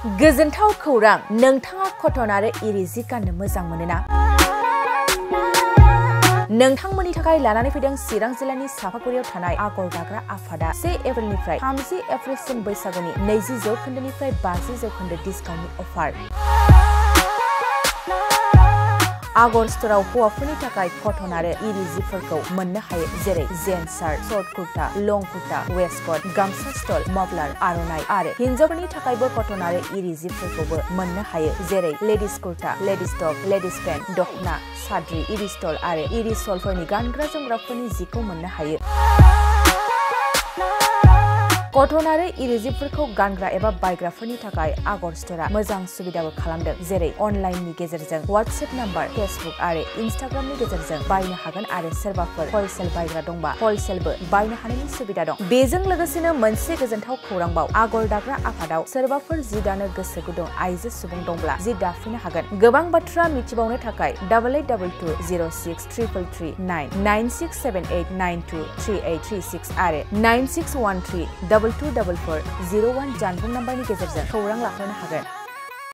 गोजोनथाव खौरां नोंथाङा कटन आरो इरि जि गाननो मोजां मोनोना? नोंथांमोननि थाखाय लानानै फैदों चिरां जिल्लानि सापागुरियाव थानाय आगर दाग्रा आफादा 1 एप्रिलनिफ्राय 30 एप्रिलसिम बैसागुनि 20% 50% डिसकाउन्टनि अफार। आगर स्ट'राव हौवाफोरनि थाखाय कटन आरो इरि जिफोरखौ मोननो हायो जेरै जेन्स शार्ट, शर्ट कुर्ता, लं कुर्ता, वेस्टकट, गामसा स्टल, मफलार, आर'नाइ आरो हिन्जावफोरनि थाखायबो कटन आरो इरि जिफोरखौबो मोननो हायो जेरै ladies kurta, ladies top, ladies pant, दखना, साद्रि, इरि स्टल आरो इरि सलफोरनि गानग्रा जोमग्राफोरनि जिखौ मोननो हायो। कटन आरो इरि जिफोरखौ गानग्रा एबा बायग्राफोरनि थाखाय आगर स्ट'रा मोजां सुबिदाबो खालामदों जेरै अनलाइननि गेजेरजों वाट्सएप नाम्बार, फेसबुक आरो इनस्टाग्रामनि गेजेरजों बायनो हागोन आरो सोरबाफोर हलसेल बायग्रा दंबा हलसेलबो बायनो हानायनि सुबिदा दं। बेजों लोगोसेनो मोनसे गोजोनथाव खौरांबाव आगर दाग्रा आफादाव सोरबाफोर जि दानो गोसो गुदुं आइजो सुबुं दंब्ला जि दाफिननो हागोन। गोबां बाथ्रा मिथिबावनो थाखाय 8822063339 9678923836 आरो 9613 224401 जानबुं नाम्बारनि गेजेरजों खौरां लाहरनो हागोन।